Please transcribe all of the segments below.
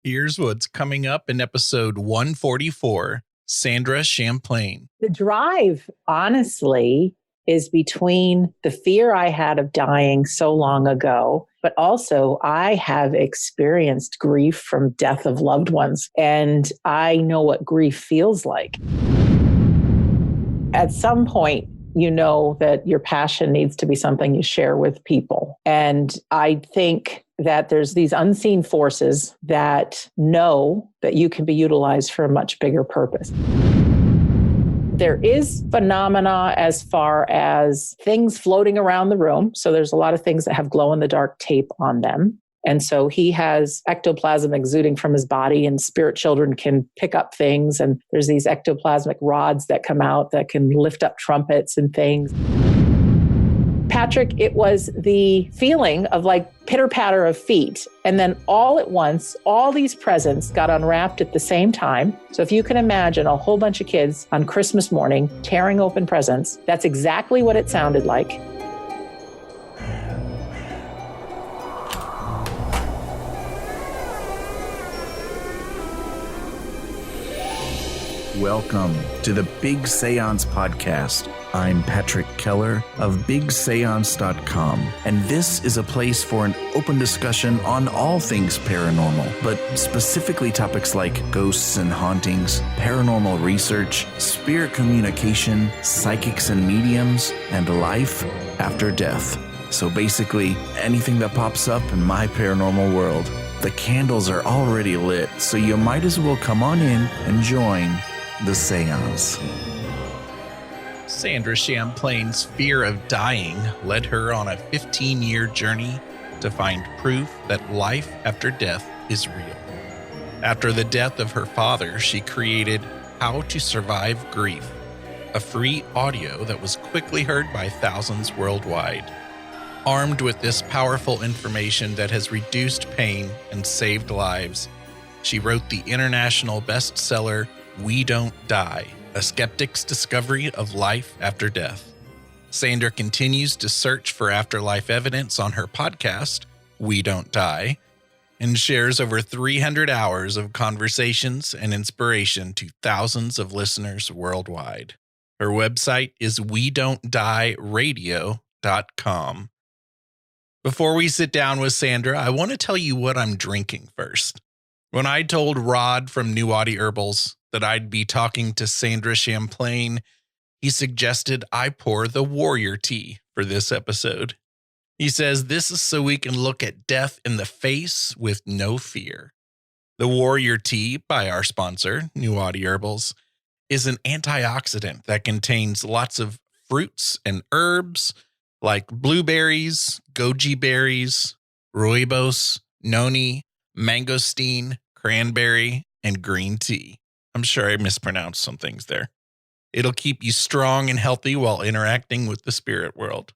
Here's what's coming up in episode 144, Sandra Champlain. The drive, honestly, is between the fear I had of dying so long ago, but also I have experienced grief from death of loved ones, and I know what grief feels like. At some point, you know that your passion needs to be something you share with people. And I think that there's these unseen forces that know that you can be utilized for a much bigger purpose. There is phenomena as far as things floating around the room. So there's a lot of things that have glow-in-the-dark tape on them. And so he has ectoplasm exuding from his body, and spirit children can pick up things. And there's these ectoplasmic rods that come out that can lift up trumpets and things. Patrick, it was the feeling of like pitter-patter of feet. And then all at once, all these presents got unwrapped at the same time. So if you can imagine a whole bunch of kids on Christmas morning tearing open presents, that's exactly what it sounded like. Welcome to the Big Seance Podcast. I'm Patrick Keller of BigSeance.com, and this is a place for an open discussion on all things paranormal, but specifically topics like ghosts and hauntings, paranormal research, spirit communication, psychics and mediums, and life after death. So basically, anything that pops up in my paranormal world. The candles are already lit, so you might as well come on in and join the seance. Sandra Champlain's fear of dying led her on a 15-year journey to find proof that life after death is real. After the death of her father, she created How to Survive Grief, a free audio that was quickly heard by thousands worldwide. Armed with this powerful information that has reduced pain and saved lives, she wrote the international bestseller We Don't Die, a skeptic's discovery of life after death. Sandra continues to search for afterlife evidence on her podcast, We Don't Die, and shares over 300 hours of conversations and inspiration to thousands of listeners worldwide. Her website is WeDon'tDieRadio.com. Before we sit down with Sandra, I want to tell you what I'm drinking first. When I told Rod from Nuwati Herbals that I'd be talking to Sandra Champlain, he suggested I pour the warrior tea for this episode. He says this is so we can look at death in the face with no fear. The warrior tea, by our sponsor, Nuwati Herbals, is an antioxidant that contains lots of fruits and herbs like blueberries, goji berries, rooibos, noni, mangosteen, cranberry, and green tea. I'm sure I mispronounced some things there. It'll keep you strong and healthy while interacting with the spirit world.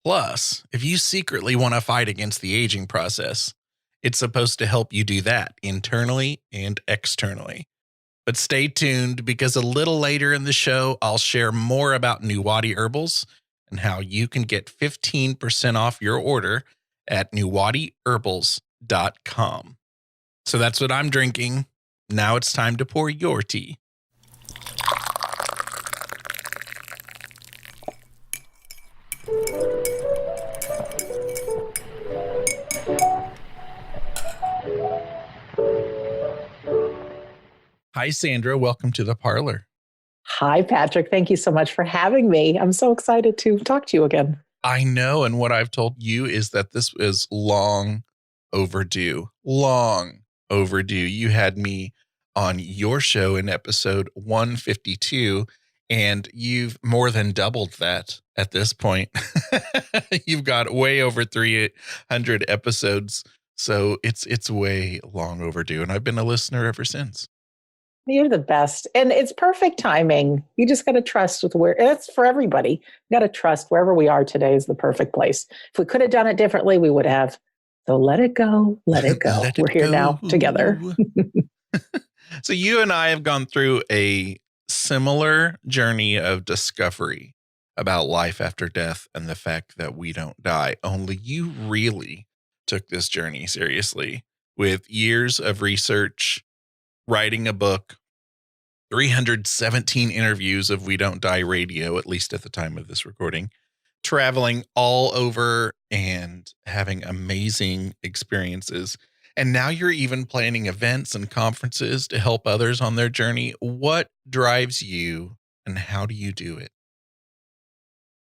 Plus, if you secretly want to fight against the aging process, it's supposed to help you do that internally and externally. But stay tuned, because a little later in the show, I'll share more about Nuwati Herbals and how you can get 15% off your order at nuwatiherbals.com. So that's what I'm drinking. Now it's time to pour your tea. Hi, Sandra. Welcome to the Parlor. Hi, Patrick. Thank you so much for having me. I'm so excited to talk to you again. I know. And what I've told you is that this is long overdue. Long overdue. You had me on your show in episode 152, and you've more than doubled that at this point. You've got way over 300 episodes. So it's way long overdue. And I've been a listener ever since. You're the best. And it's perfect timing. You just got to trust with where it's for everybody. You got to trust wherever we are today is the perfect place. If we could have done it differently, we would have. So let it go. Let it go. We're here now together. So you and I have gone through a similar journey of discovery about life after death and the fact that we don't die. Only you really took this journey seriously. with years of research, writing a book, 317 interviews of We Don't Die Radio, at least at the time of this recording, traveling all over and having amazing experiences. And now you're even planning events and conferences to help others on their journey. What drives you and how do you do it?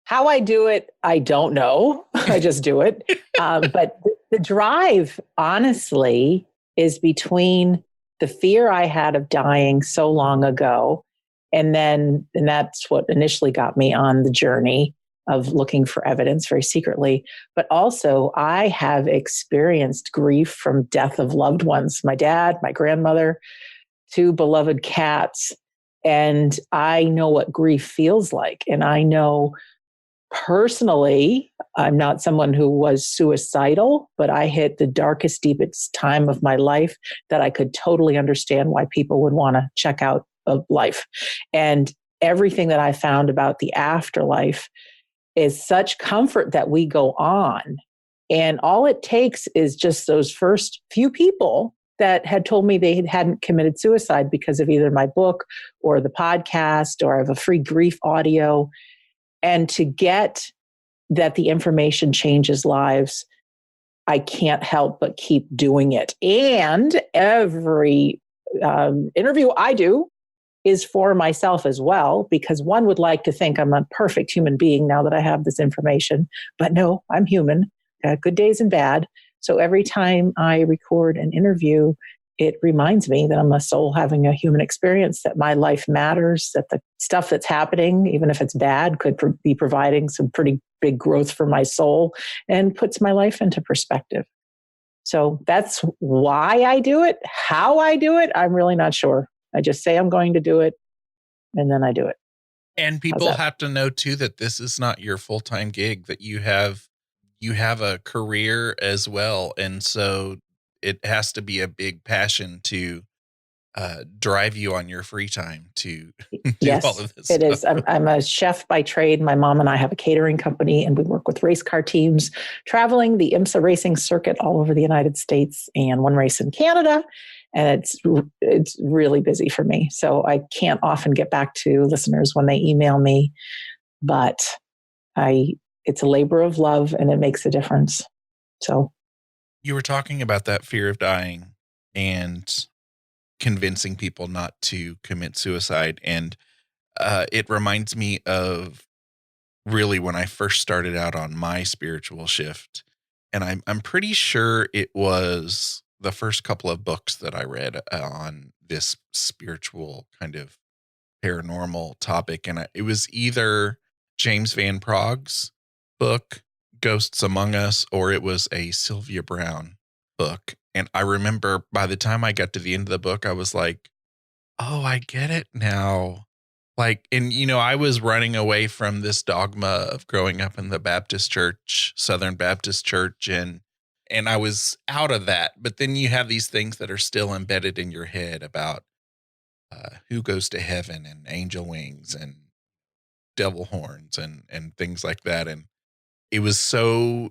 How I do it, I don't know. I just do it. But the drive, honestly, is between the fear I had of dying so long ago. And that's what initially got me on the journey of looking for evidence very secretly. But also, I have experienced grief from death of loved ones, my dad, my grandmother, 2 beloved cats. And I know what grief feels like. And I know personally, I'm not someone who was suicidal, but I hit the darkest, deepest time of my life that I could totally understand why people would want to check out of life. And everything that I found about the afterlife is such comfort that we go on. And all it takes is just those first few people that had told me they hadn't committed suicide because of either my book or the podcast, or I have a free grief audio. And to get that the information changes lives, I can't help but keep doing it. And every interview I do is for myself as well, because one would like to think I'm a perfect human being now that I have this information. But no, I'm human, good days and bad. So every time I record an interview, it reminds me that I'm a soul having a human experience, that my life matters, that the stuff that's happening, even if it's bad, could be providing some pretty big growth for my soul and puts my life into perspective. So that's why I do it. How I do it, I'm really not sure. I just say I'm going to do it, and then I do it. And people have to know too that this is not your full-time gig, that you have a career as well. And so it has to be a big passion to drive you on your free time to do all of this. It is. I'm a chef by trade. My mom and I have a catering company, and we work with race car teams traveling the IMSA racing circuit all over the United States and one race in Canada. And it's really busy for me. So I can't often get back to listeners when they email me, but it's a labor of love, and it makes a difference. So you were talking about that fear of dying and convincing people not to commit suicide. And it reminds me of really when I first started out on my spiritual shift. And I'm pretty sure it was the first couple of books that I read on this spiritual kind of paranormal topic. And it was either James Van Prague's book, Ghosts Among Us, or it was a Sylvia Browne book. And I remember by the time I got to the end of the book, I was like, oh, I get it now. Like, and I was running away from this dogma of growing up in the Baptist church, Southern Baptist church, and I was out of that. But then you have these things that are still embedded in your head about who goes to heaven and angel wings and devil horns and things like that. And it was so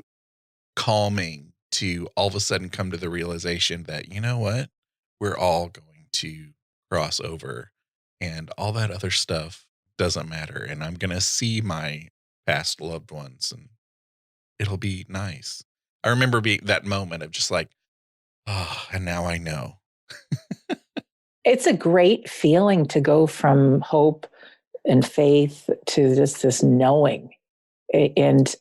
calming to all of a sudden come to the realization that, you know what, we're all going to cross over and all that other stuff doesn't matter. And I'm going to see my past loved ones and it'll be nice. I remember being that moment of just like, oh, and now I know. It's a great feeling to go from hope and faith to just this knowing. And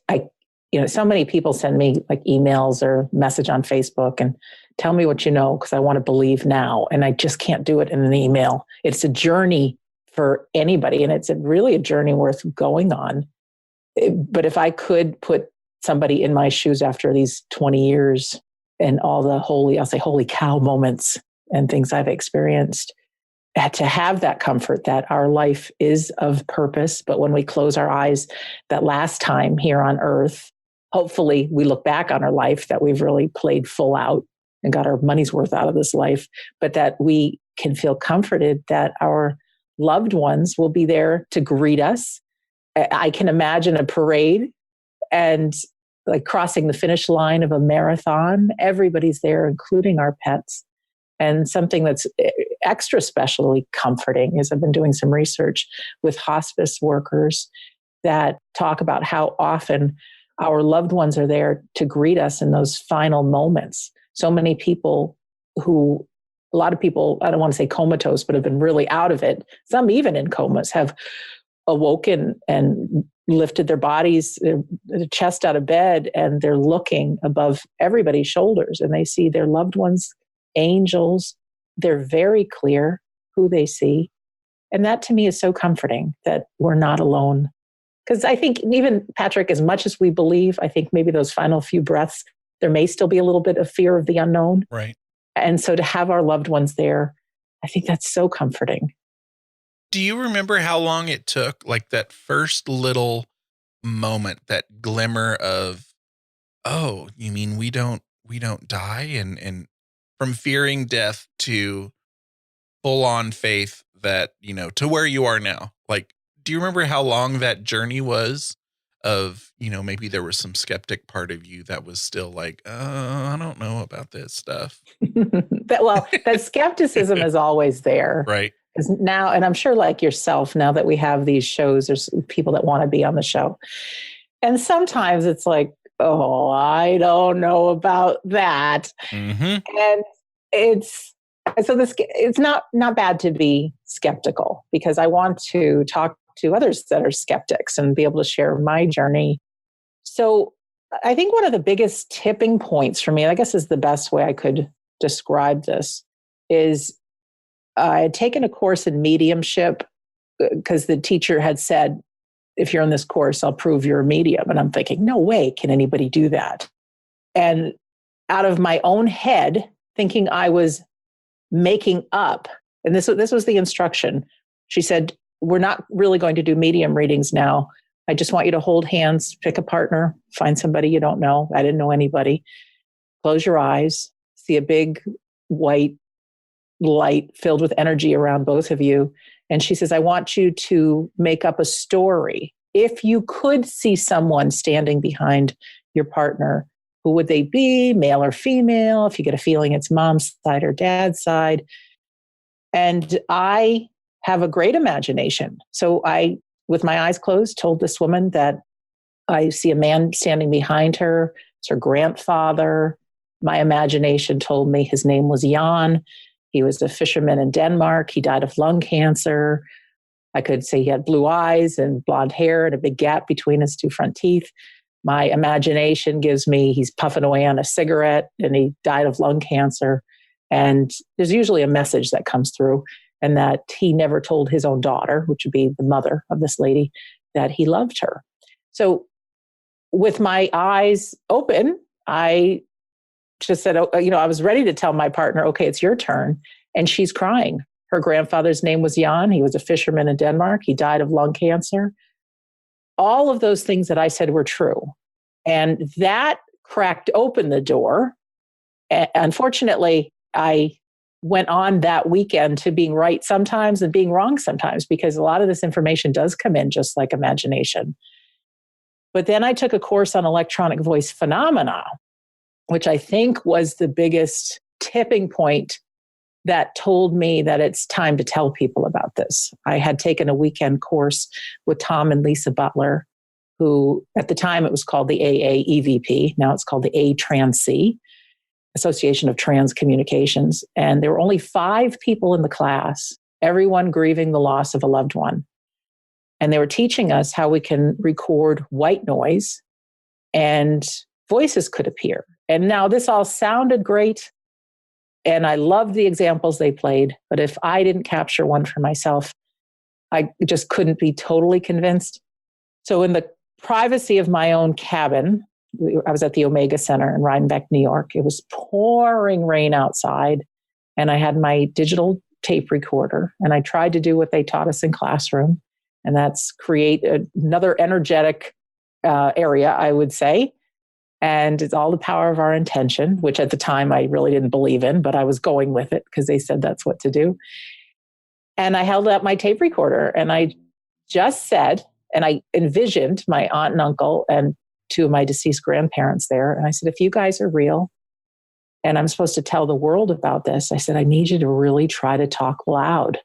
so many people send me like emails or message on Facebook and tell me what you know, because I want to believe now. And I just can't do it in an email. It's a journey for anybody. And it's really a journey worth going on. But if I could put somebody in my shoes after these 20 years and all the holy cow moments and things I've experienced, to have that comfort that our life is of purpose. But when we close our eyes that last time here on earth, hopefully we look back on our life that we've really played full out and got our money's worth out of this life, but that we can feel comforted that our loved ones will be there to greet us. I can imagine a parade and like crossing the finish line of a marathon. Everybody's there, including our pets. And something that's extra specially comforting is I've been doing some research with hospice workers that talk about how often our loved ones are there to greet us in those final moments. So many people a lot of people, I don't want to say comatose, but have been really out of it. Some even in comas have awoken and lifted their bodies, their chest out of bed, and they're looking above everybody's shoulders and they see their loved ones, angels. They're very clear who they see. And that to me is so comforting that we're not alone. Because I think even, Patrick, as much as we believe, I think maybe those final few breaths, there may still be a little bit of fear of the unknown. Right. And so to have our loved ones there, I think that's so comforting. Do you remember how long it took, like that first little moment, that glimmer of, oh, you mean we don't die? And from fearing death to full on faith that, to where you are now? Like, do you remember how long that journey was of, maybe there was some skeptic part of you that was still like, I don't know about this stuff. that skepticism is always there. Right. Now, and I'm sure like yourself, now that we have these shows, there's people that want to be on the show. And sometimes it's like, oh, I don't know about that. Mm-hmm. And it's not bad to be skeptical, because I want to talk to others that are skeptics and be able to share my journey. So I think one of the biggest tipping points for me, I guess is the best way I could describe this, is I had taken a course in mediumship because the teacher had said, if you're in this course, I'll prove you're a medium. And I'm thinking, no way can anybody do that. And out of my own head, thinking I was making up, and this was the instruction. She said, we're not really going to do medium readings now. I just want you to hold hands, pick a partner, find somebody you don't know. I didn't know anybody. Close your eyes, see a big white light filled with energy around both of you. And she says, I want you to make up a story. If you could see someone standing behind your partner, who would they be, male or female? If you get a feeling it's mom's side or dad's side. And I have a great imagination. So I, with my eyes closed, told this woman that I see a man standing behind her. It's her grandfather. My imagination told me his name was Jan. He was a fisherman in Denmark. He died of lung cancer. I could say he had blue eyes and blonde hair and a big gap between his two front teeth. My imagination gives me he's puffing away on a cigarette and he died of lung cancer. And there's usually a message that comes through, and that he never told his own daughter, which would be the mother of this lady, that he loved her. So with my eyes open, I just said, I was ready to tell my partner, okay, it's your turn. And she's crying. Her grandfather's name was Jan. He was a fisherman in Denmark. He died of lung cancer. All of those things that I said were true. And that cracked open the door. And unfortunately, I went on that weekend to being right sometimes and being wrong sometimes, because a lot of this information does come in just like imagination. But then I took a course on electronic voice phenomena, which I think was the biggest tipping point that told me that it's time to tell people about this. I had taken a weekend course with Tom and Lisa Butler, who at the time it was called the AA EVP. Now it's called the A-Trans-C, Association of Trans Communications. And there were only 5 people in the class, everyone grieving the loss of a loved one. And they were teaching us how we can record white noise and voices could appear. And now this all sounded great. And I loved the examples they played. But if I didn't capture one for myself, I just couldn't be totally convinced. So in the privacy of my own cabin, I was at the Omega Center in Rhinebeck, New York. It was pouring rain outside. And I had my digital tape recorder. And I tried to do what they taught us in classroom. And that's create another energetic area, I would say. And it's all the power of our intention, which at the time I really didn't believe in, but I was going with it because they said that's what to do. And I held up my tape recorder and I just said, and I envisioned my aunt and uncle and two of my deceased grandparents there. And I said, if you guys are real and I'm supposed to tell the world about this, I said, I need you to really try to talk loud.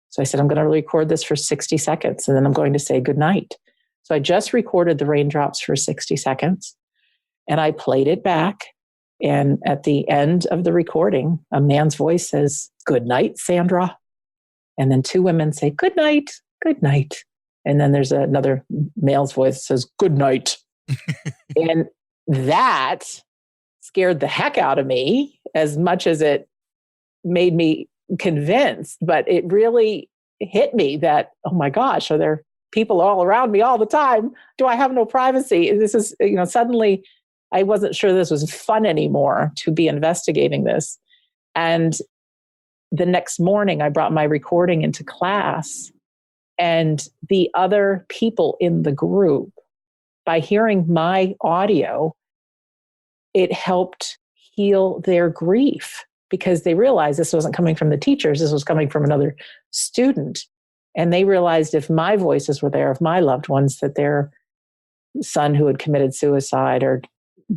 So I said, I'm going to record this for 60 seconds and then I'm going to say goodnight. So I just recorded the raindrops for 60 seconds and I played it back. And at the end of the recording, a man's voice says, good night, Sandra. And then two women say, good night, good night. And then there's another male's voice that says, good night. And that scared the heck out of me as much as it made me convinced. But it really hit me that, oh my gosh, are there people all around me all the time? Do I have no privacy? This is, suddenly I wasn't sure this was fun anymore to be investigating this. And the next morning I brought my recording into class. And the other people in the group, by hearing my audio, it helped heal their grief because they realized this wasn't coming from the teachers. This was coming from another student. And they realized if my voices were there, of my loved ones, that their son who had committed suicide or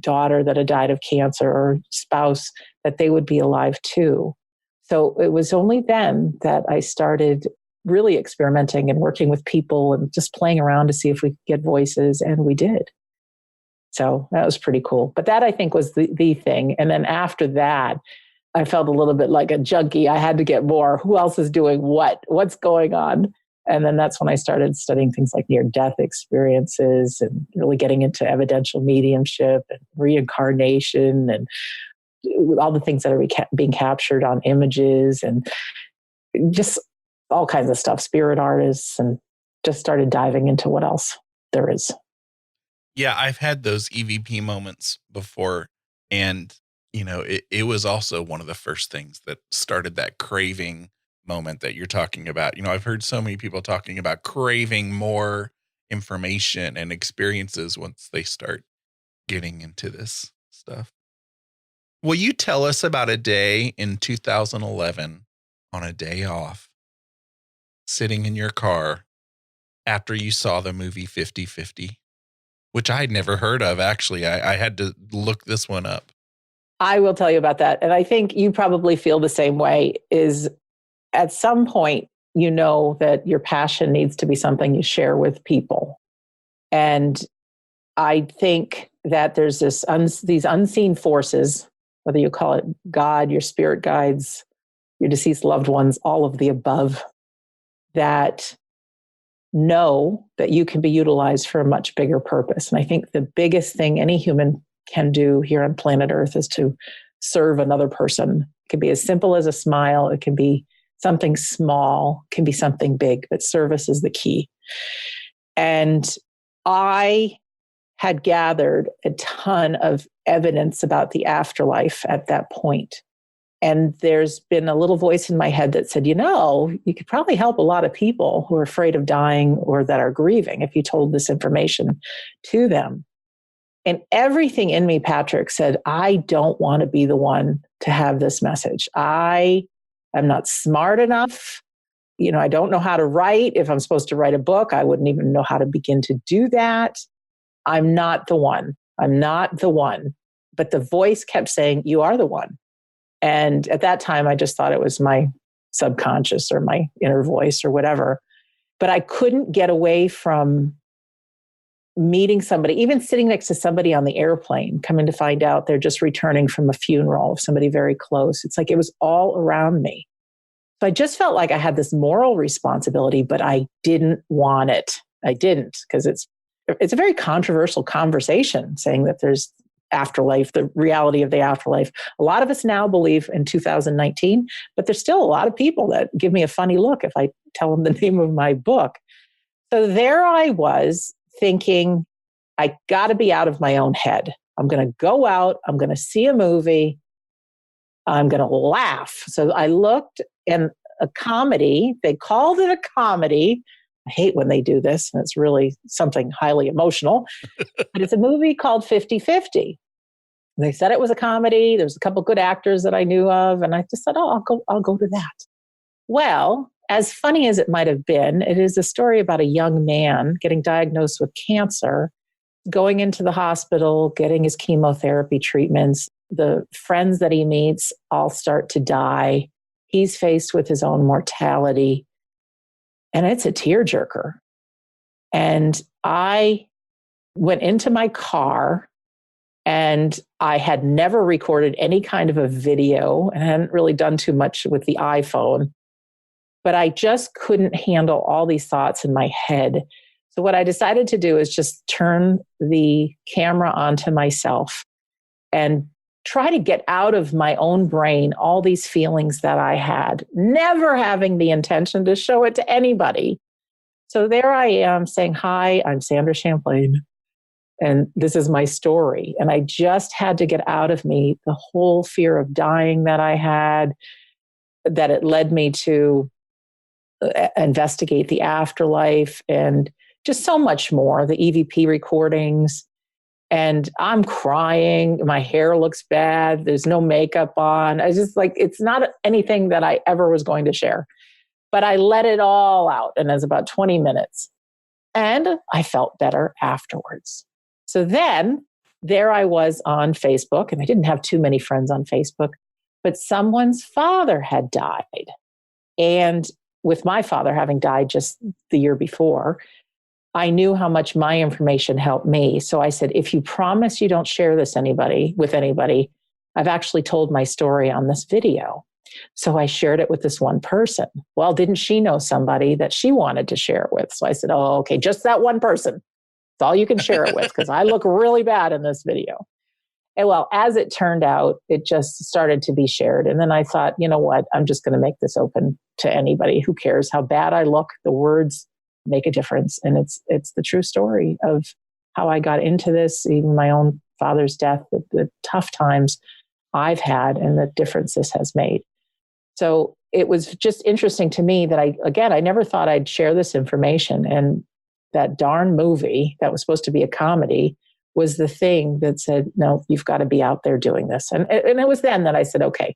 daughter that had died of cancer or spouse, that they would be alive too. So it was only then that I started really experimenting and working with people and just playing around to see if we could get voices, and we did. So that was pretty cool. But that, I think, was the thing. And then after that, I felt a little bit like a junkie. I had to get more. Who else is doing what? What's going on? And then that's when I started studying things like near-death experiences and really getting into evidential mediumship and reincarnation and all the things that are being captured on images and just all kinds of stuff, spirit artists, and just started diving into what else there is. Yeah, I've had those EVP moments before. And, it was also one of the first things that started that craving moment that you're talking about. I've heard so many people talking about craving more information and experiences once they start getting into this stuff. Will you tell us about a day in 2011 on a day off, sitting in your car after you saw the movie 50/50, which I had never heard of, actually. I had to look this one up. I will tell you about that. And I think you probably feel the same way, is at some point, that your passion needs to be something you share with people. And I think that there's these unseen forces, whether you call it God, your spirit guides, your deceased loved ones, all of the above, that know that you can be utilized for a much bigger purpose. And I think the biggest thing any human can do here on planet Earth is to serve another person. It can be as simple as a smile. It can be something small, it can be something big, but service is the key. And I had gathered a ton of evidence about the afterlife at that point. And there's been a little voice in my head that said, you could probably help a lot of people who are afraid of dying or that are grieving if you told this information to them. And everything in me, Patrick, said, I don't want to be the one to have this message. I'm not smart enough. I don't know how to write. If I'm supposed to write a book, I wouldn't even know how to begin to do that. I'm not the one. I'm not the one. But the voice kept saying, you are the one. And at that time, I just thought it was my subconscious or my inner voice or whatever. But I couldn't get away from meeting somebody, even sitting next to somebody on the airplane, coming to find out they're just returning from a funeral of somebody very close. It's like it was all around me. So I just felt like I had this moral responsibility, but I didn't want it. I didn't, because it's a very controversial conversation saying that there's afterlife, the reality of the afterlife. A lot of us now believe in 2019, but there's still a lot of people that give me a funny look if I tell them the name of my book. So there I was thinking, I got to be out of my own head. I'm going to go out. I'm going to see a movie. I'm going to laugh. So I looked, and a comedy, they called it a comedy. I hate when they do this, and it's really something highly emotional. But it's a movie called 50/50. They said it was a comedy. There was a couple good actors that I knew of, and I just said, I'll go to that. Well, as funny as it might have been, it is a story about a young man getting diagnosed with cancer going into the hospital, getting his chemotherapy treatments. The friends that he meets all start to die. He's faced with his own mortality. And it's a tearjerker. And I went into my car, and I had never recorded any kind of a video and hadn't really done too much with the iPhone. But I just couldn't handle all these thoughts in my head. So what I decided to do is just turn the camera onto myself and try to get out of my own brain all these feelings that I had, never having the intention to show it to anybody. So there I am saying, hi, I'm Sandra Champlain, and this is my story. And I just had to get out of me the whole fear of dying that I had, that it led me to investigate the afterlife and just so much more, the EVP recordings. And I'm crying. My hair looks bad. There's no makeup on. I just it's not anything that I ever was going to share. But I let it all out. And it was about 20 minutes. And I felt better afterwards. So then there I was on Facebook, and I didn't have too many friends on Facebook, but someone's father had died. And with my father having died just the year before, I knew how much my information helped me. So I said, if you promise you don't share this with anybody, I've actually told my story on this video. So I shared it with this one person. Well, didn't she know somebody that she wanted to share it with? So I said, oh, okay, just that one person. That's all you can share it with, because I look really bad in this video. And well, as it turned out, it just started to be shared. And then I thought, you know what? I'm just going to make this open to anybody. Who cares how bad I look? The words make a difference. And it's the true story of how I got into this, even my own father's death, the tough times I've had and the difference this has made. So it was just interesting to me that I never thought I'd share this information. And that darn movie that was supposed to be a comedy was the thing that said, no, you've got to be out there doing this. And it was then that I said, okay,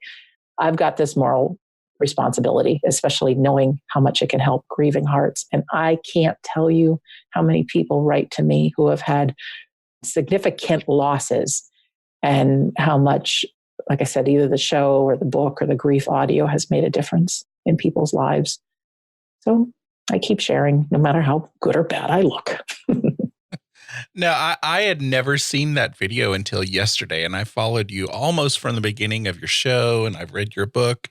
I've got this moral responsibility, especially knowing how much it can help grieving hearts. And I can't tell you how many people write to me who have had significant losses, and how much, like I said, either the show or the book or the grief audio has made a difference in people's lives. So I keep sharing, no matter how good or bad I look. No, I had never seen that video until yesterday, and I followed you almost from the beginning of your show, and I've read your book,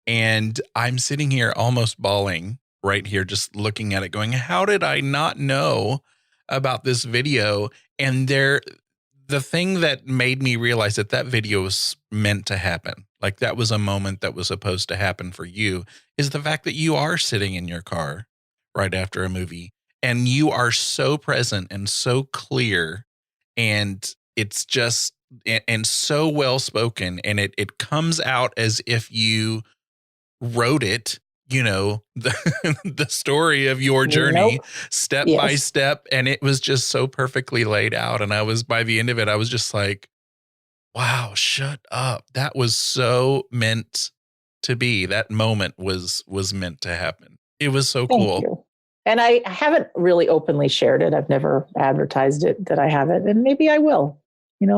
and I'm sitting here almost bawling right here, just looking at it going, how did I not know about this video? And the thing that made me realize that video was meant to happen, like that was a moment that was supposed to happen for you, is the fact that you are sitting in your car right after a movie, and you are so present and so clear, and it's just, and so well spoken, and it comes out as if you wrote it, the story of your journey, step by step. And it was just so perfectly laid out. And by the end of it, I was just like, wow, shut up. That was so meant to be. That moment was meant to happen. It was so cool. Thank you. And I haven't really openly shared it. I've never advertised it that I have it. And maybe I will.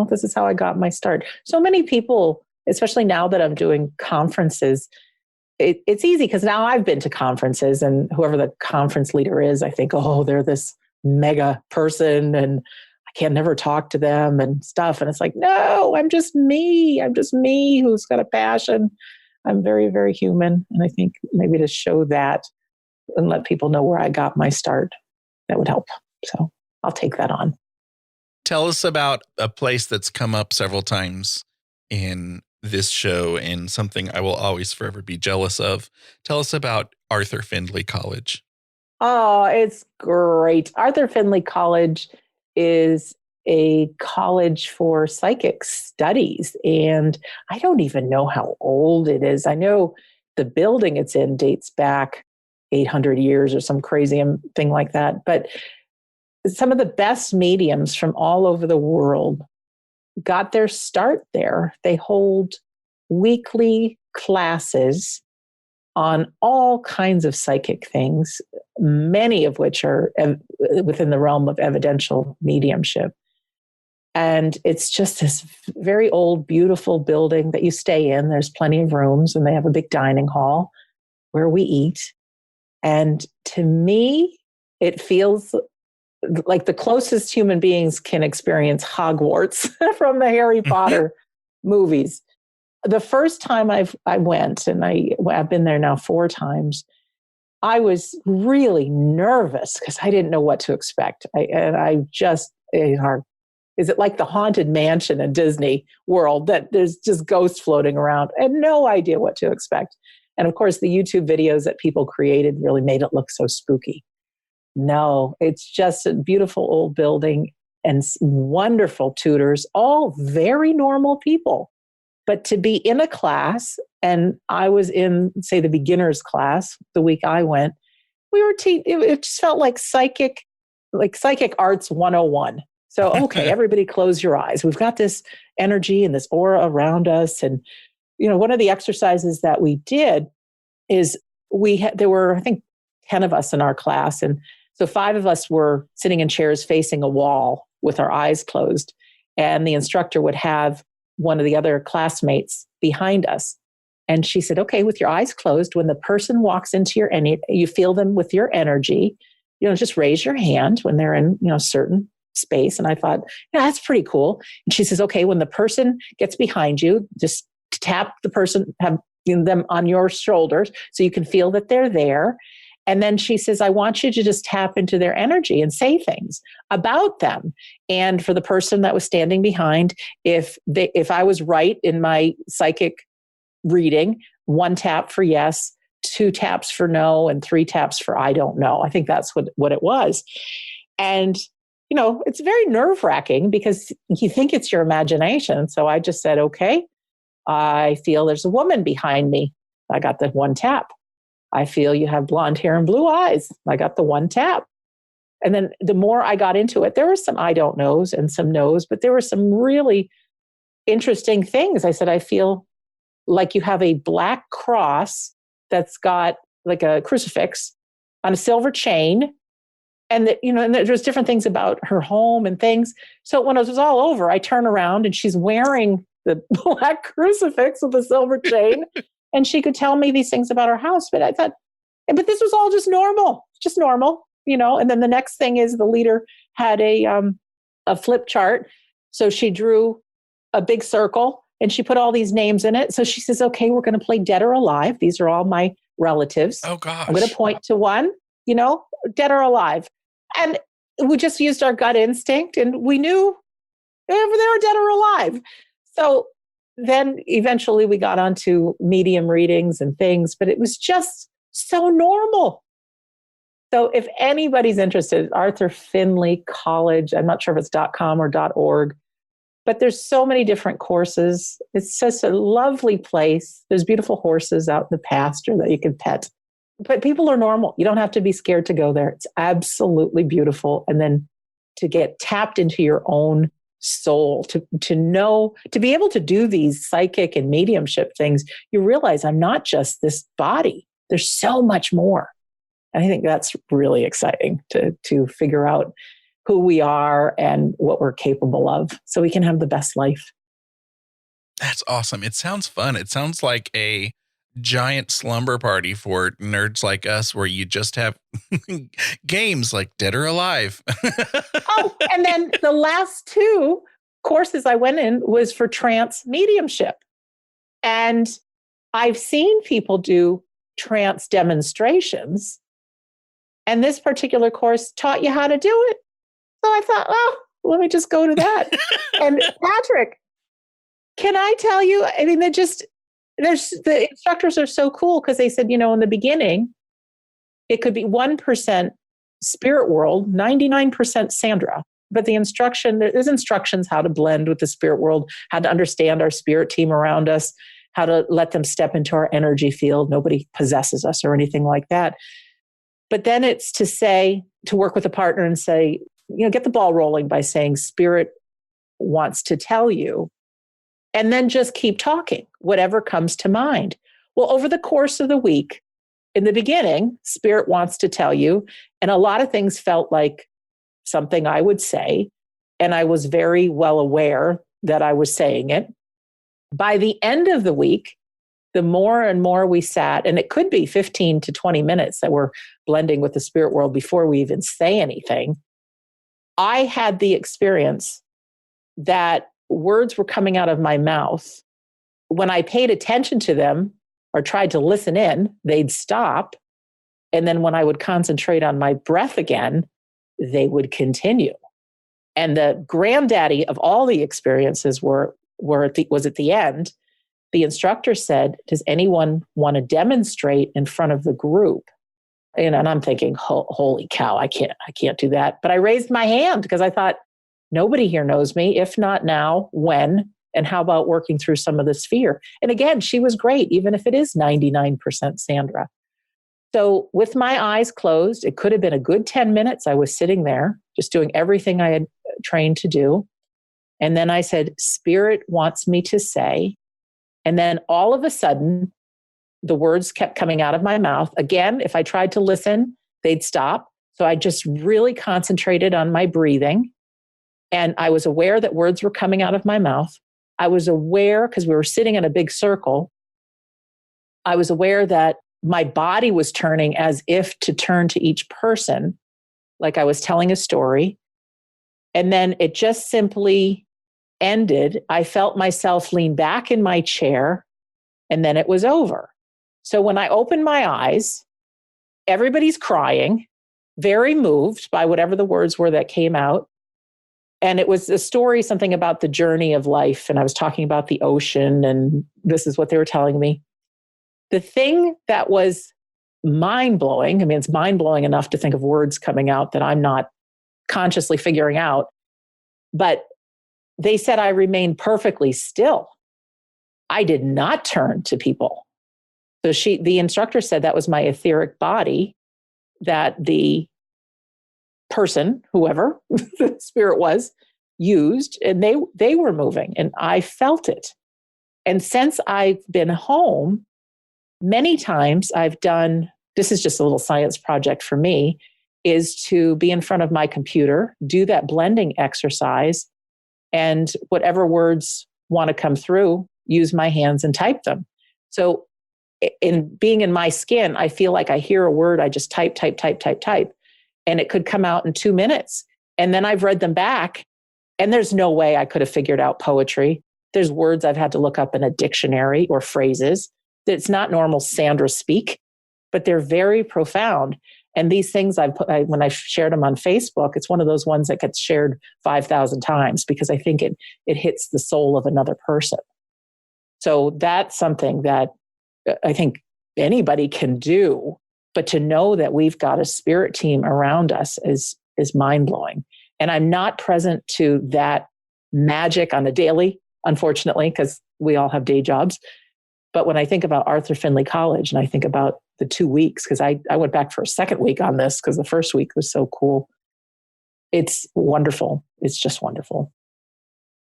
This is how I got my start. So many people, especially now that I'm doing conferences, it's easy because now I've been to conferences, and whoever the conference leader is, I think, oh, they're this mega person and I can't never talk to them and stuff. And it's like, no, I'm just me. I'm just me who's got a passion. I'm very, very human. And I think maybe to show that and let people know where I got my start, that would help. So I'll take that on. Tell us about a place that's come up several times in this show and something I will always forever be jealous of. Tell us about Arthur Findlay College. Oh, it's great. Arthur Findlay College is a college for psychic studies. And I don't even know how old it is. I know the building it's in dates back 800 years or some crazy thing like that. But some of the best mediums from all over the world got their start there. They hold weekly classes on all kinds of psychic things, many of which are within the realm of evidential mediumship. And it's just this very old, beautiful building that you stay in. There's plenty of rooms, and they have a big dining hall where we eat. And to me, it feels like the closest human beings can experience Hogwarts from the Harry Potter movies. The first time I went, and I've been there now 4 times, I was really nervous because I didn't know what to expect. Is it like the Haunted Mansion in Disney World that there's just ghosts floating around? I had no idea what to expect. And of course, the YouTube videos that people created really made it look so spooky. No, it's just a beautiful old building and wonderful tutors, all very normal people. But to be in a class, and I was in, say, the beginner's class the week I went, it just felt like psychic arts 101. So, okay, everybody close your eyes. We've got this energy and this aura around us. And, one of the exercises that we did is there were, I think, 10 of us in our class. And so 5 of us were sitting in chairs facing a wall with our eyes closed. And the instructor would have one of the other classmates behind us. And she said, okay, with your eyes closed, when the person walks into your energy, you feel them with your energy, just raise your hand when they're in, certain space. And I thought, that's pretty cool. And she says, okay, when the person gets behind you, just tap the person, have them on your shoulders so you can feel that they're there. And then she says, I want you to just tap into their energy and say things about them. And for the person that was standing behind, if I was right in my psychic reading, 1 tap for yes, 2 taps for no, and 3 taps for I don't know. I think that's what it was. And, it's very nerve-wracking because you think it's your imagination. So I just said, okay, I feel there's a woman behind me. I got the 1 tap. I feel you have blonde hair and blue eyes. I got the 1 tap. And then the more I got into it, there were some I don't knows and some no's, but there were some really interesting things. I said, I feel like you have a black cross that's got like a crucifix on a silver chain. And and there's different things about her home and things. So when it was all over, I turn around and she's wearing the black crucifix with the silver chain. And she could tell me these things about her house. But I thought, but this was all just normal. And then the next thing is the leader had a flip chart. So she drew a big circle and she put all these names in it. So she says, okay, we're going to play dead or alive. These are all my relatives. Oh, gosh. I'm going to point to one, dead or alive. And we just used our gut instinct and we knew they were dead or alive. So then eventually we got onto medium readings and things, but it was just so normal. So if anybody's interested, Arthur Findlay College, I'm not sure if it's .com or .org, but there's so many different courses. It's just a lovely place. There's beautiful horses out in the pasture that you can pet. But people are normal. You don't have to be scared to go there. It's absolutely beautiful. And then to get tapped into your own soul, to know, to be able to do these psychic and mediumship things, you realize I'm not just this body. There's so much more. And I think that's really exciting to figure out who we are and what we're capable of so we can have the best life. That's awesome. It sounds fun. It sounds like a giant slumber party for nerds like us where you just have games like Dead or Alive. Oh, and then the last 2 courses I went in was for trance mediumship. And I've seen people do trance demonstrations. And this particular course taught you how to do it. So I thought, let me just go to that. And Patrick, can I tell you, I mean, the instructors are so cool because they said, in the beginning, it could be 1% spirit world, 99% Sandra. But there's instructions how to blend with the spirit world, how to understand our spirit team around us, how to let them step into our energy field. Nobody possesses us or anything like that. But then it's to work with a partner and say, get the ball rolling by saying spirit wants to tell you. And then just keep talking, whatever comes to mind. Well, over the course of the week, in the beginning, spirit wants to tell you, and a lot of things felt like something I would say. And I was very well aware that I was saying it. By the end of the week, the more and more we sat, and it could be 15 to 20 minutes that we're blending with the spirit world before we even say anything, I had the experience that words were coming out of my mouth. When I paid attention to them or tried to listen in, they'd stop. And then when I would concentrate on my breath again, they would continue. And the granddaddy of all the experiences was at the end. The instructor said, does anyone want to demonstrate in front of the group? And I'm thinking, holy cow, I can't do that. But I raised my hand because I thought, nobody here knows me. If not now, when? And how about working through some of this fear? And again, she was great, even if it is 99% Sandra. So with my eyes closed, it could have been a good 10 minutes. I was sitting there just doing everything I had trained to do. And then I said, Spirit wants me to say. And then all of a sudden, the words kept coming out of my mouth. Again, if I tried to listen, they'd stop. So I just really concentrated on my breathing. And I was aware that words were coming out of my mouth. I was aware, because we were sitting in a big circle, I was aware that my body was turning as if to turn to each person, like I was telling a story. And then it just simply ended. I felt myself lean back in my chair, and then it was over. So when I opened my eyes, everybody's crying, very moved by whatever the words were that came out. And it was a story, something about the journey of life. And I was talking about the ocean, and this is what they were telling me. The thing that was mind-blowing, I mean, it's mind-blowing enough to think of words coming out that I'm not consciously figuring out, but they said I remained perfectly still. I did not turn to people. So the instructor said that was my etheric body, that the person, whoever the spirit was, used, and they were moving, and I felt it. And since I've been home, many times I've done, this is just a little science project for me, is to be in front of my computer, do that blending exercise, and whatever words want to come through, use my hands and type them. So in being in my skin, I feel like I hear a word, I just type, and it could come out in 2 minutes. And then I've read them back, and there's no way I could have figured out poetry. There's words I've had to look up in a dictionary or phrases. It's not normal Sandra speak, but they're very profound. And these things when I've shared them on Facebook, it's one of those ones that gets shared 5,000 times because I think it hits the soul of another person. So that's something that I think anybody can do, but to know that we've got a spirit team around us is mind-blowing. And I'm not present to that magic on a daily, unfortunately, because we all have day jobs. But when I think about Arthur Findlay College and I think about the 2 weeks, because I went back for a second week on this because the first week was so cool. It's wonderful. It's just wonderful.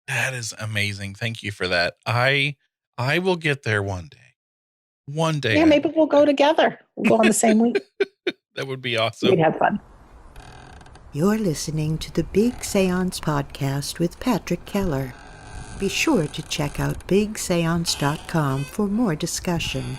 That is amazing. Thank you for that. I will get there one day. One day. Yeah, maybe we'll go together. We'll go on the same week. That would be awesome. We'd have fun. You're listening to the Big Seance Podcast with Patrick Keller. Be sure to check out BigSeance.com for more discussion.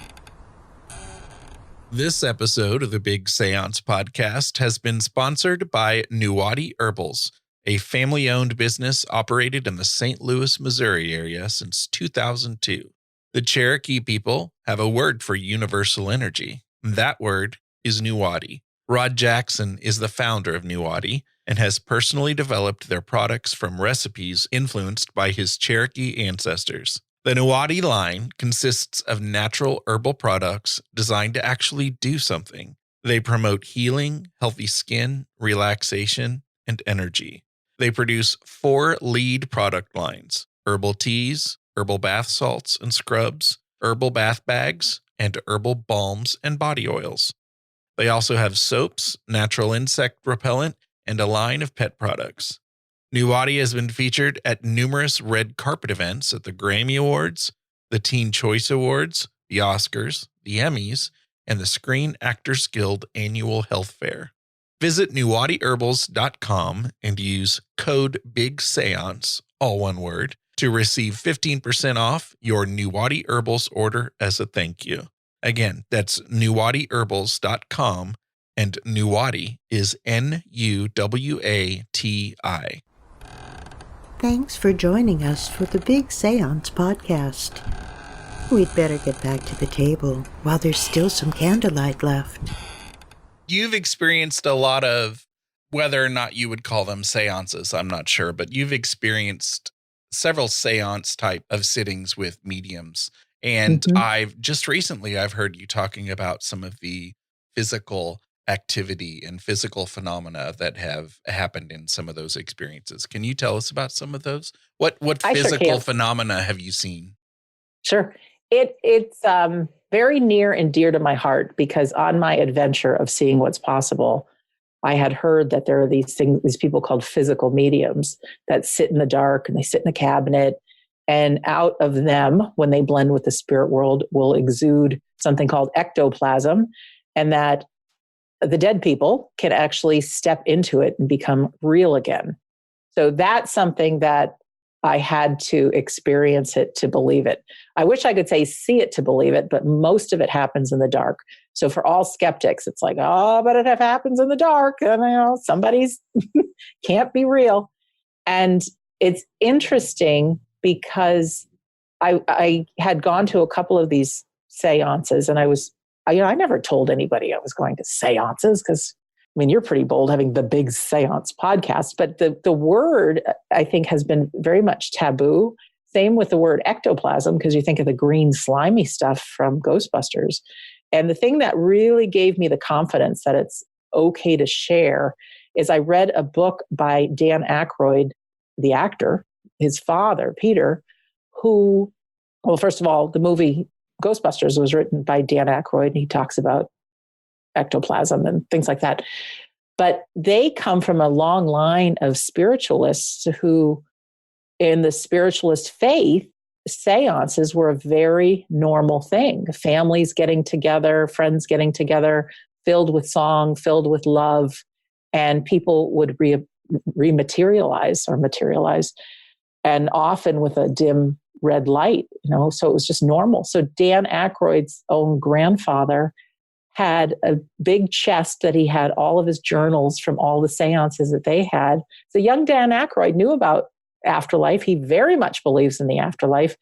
This episode of the Big Seance Podcast has been sponsored by Nuwati Herbals, a family-owned business operated in the St. Louis, Missouri area since 2002. The Cherokee people have a word for universal energy. That word is Nuwati. Rod Jackson is the founder of Nuwati and has personally developed their products from recipes influenced by his Cherokee ancestors. The Nuwati line consists of natural herbal products designed to actually do something. They promote healing, healthy skin, relaxation, and energy. They produce 4 lead product lines: herbal teas, herbal bath salts and scrubs, herbal bath bags, and herbal balms and body oils. They also have soaps, natural insect repellent, and a line of pet products. Nuwati has been featured at numerous red carpet events at the Grammy Awards, the Teen Choice Awards, the Oscars, the Emmys, and the Screen Actors Guild Annual Health Fair. Visit NuwatiHerbals.com and use code BIGSEANCE, all one word, to receive 15% off your Nuwati Herbals order as a thank you. Again, that's NuwatiHerbals.com, and Nuwati is Nuwati. Thanks for joining us for the Big Seance Podcast. We'd better get back to the table while there's still some candlelight left. You've experienced a lot of, whether or not you would call them seances, I'm not sure, but you've experienced several seance type of sittings with mediums. And I've heard you talking about some of the physical activity and physical phenomena that have happened in some of those experiences. Can you tell us about some of those? What physical phenomena have you seen? Sure. It's very near and dear to my heart because on my adventure of seeing what's possible, I had heard that there are these people called physical mediums that sit in the dark and they sit in a cabinet, and out of them, when they blend with the spirit world, will exude something called ectoplasm, and that the dead people can actually step into it and become real again. So that's something that I had to experience it to believe it. I wish I could say see it to believe it, but most of it happens in the dark. So for all skeptics, it's like, oh, but it happens in the dark. And somebody's can't be real. And it's interesting because I had gone to a couple of these seances, and I never told anybody I was going to seances because, you're pretty bold having the Big Seance podcast, but the word, I think, has been very much taboo. Same with the word ectoplasm, because you think of the green slimy stuff from Ghostbusters. And the thing that really gave me the confidence that it's okay to share is I read a book by Dan Aykroyd, the actor, his father, Peter, who, well, first of all, the movie Ghostbusters was written by Dan Aykroyd, and he talks about ectoplasm and things like that. But they come from a long line of spiritualists who, in the spiritualist faith, seances were a very normal thing. Families getting together, friends getting together, filled with song, filled with love, and people would materialize, and often with a dim red light, so it was just normal. So Dan Aykroyd's own grandfather had a big chest that he had all of his journals from all the seances that they had. So young Dan Aykroyd knew about afterlife. He very much believes in the afterlife.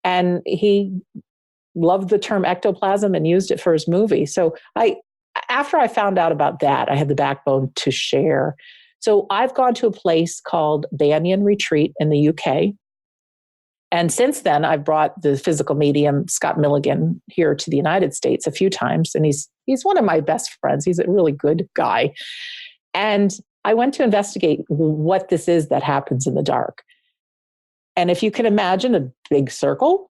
And he loved the term ectoplasm and used it for his movie. So after I found out about that, I had the backbone to share. So I've gone to a place called Banyan Retreat in the UK. And since then, I've brought the physical medium, Scott Milligan, here to the United States a few times. And he's one of my best friends. He's a really good guy. And I went to investigate what this is that happens in the dark. And if you can imagine a big circle,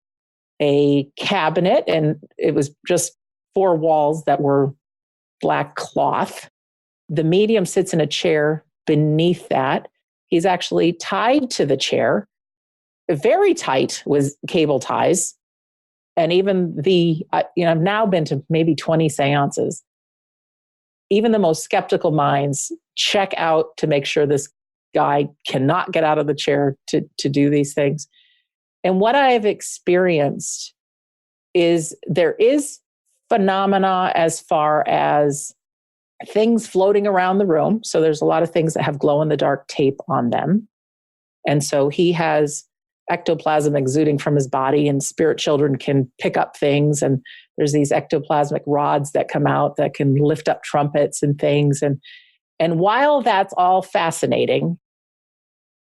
a cabinet, and it was just 4 walls that were black cloth. The medium sits in a chair beneath that. He's actually tied to the chair, very tight with cable ties. And even I've now been to maybe 20 seances. Even the most skeptical minds check out to make sure this guy cannot get out of the chair to do these things. And what I have experienced is there is phenomena as far as things floating around the room. So there's a lot of things that have glow-in-the-dark tape on them. And so he has ectoplasm exuding from his body, and spirit children can pick up things. And there's these ectoplasmic rods that come out that can lift up trumpets and things. And while that's all fascinating,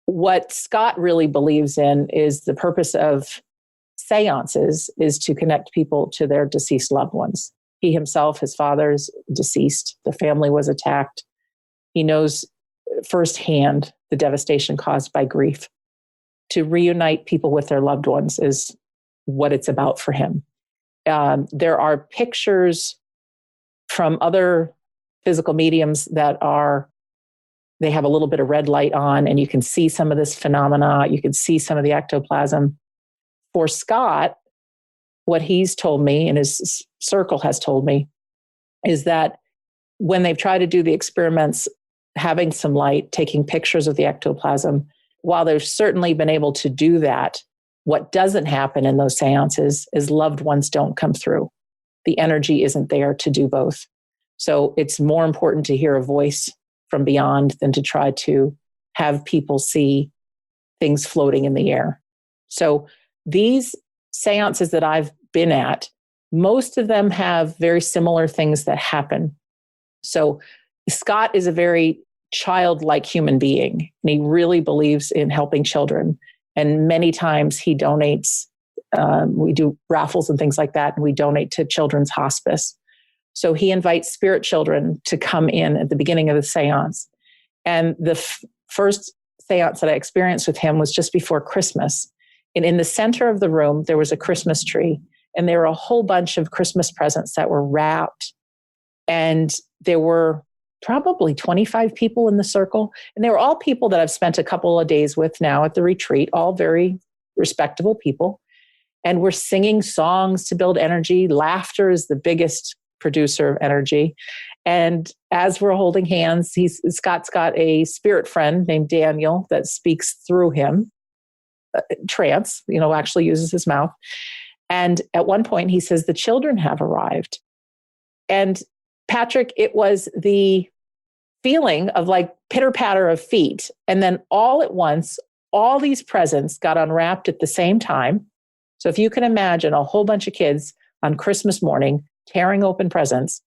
what Scott really believes in is the purpose of seances is to connect people to their deceased loved ones. He himself, his father's deceased. The family was attacked. He knows firsthand the devastation caused by grief. To reunite people with their loved ones is what it's about for him. There are pictures from other physical mediums that they have a little bit of red light on, and you can see some of this phenomena. You can see some of the ectoplasm. For Scott, what he's told me and his circle has told me is that when they've tried to do the experiments, having some light, taking pictures of the ectoplasm, while they've certainly been able to do that, what doesn't happen in those seances is loved ones don't come through. The energy isn't there to do both. So it's more important to hear a voice from beyond than to try to have people see things floating in the air. So these seances that I've been at, most of them have very similar things that happen. So Scott is a very childlike human being, and he really believes in helping children. And many times he donates, we do raffles and things like that, and we donate to Children's Hospice. So he invites spirit children to come in at the beginning of the seance. And the first seance that I experienced with him was just before Christmas. And in the center of the room, there was a Christmas tree, and there were a whole bunch of Christmas presents that were wrapped. And there were probably 25 people in the circle. And they were all people that I've spent a couple of days with now at the retreat, all very respectable people. And we're singing songs to build energy. Laughter is the biggest producer of energy. And as we're holding hands, Scott's got a spirit friend named Daniel that speaks through him, trance, actually uses his mouth. And at one point he says, the children have arrived. And Patrick, it was the feeling of like pitter patter of feet. And then all at once, all these presents got unwrapped at the same time. So if you can imagine a whole bunch of kids on Christmas morning tearing open presents,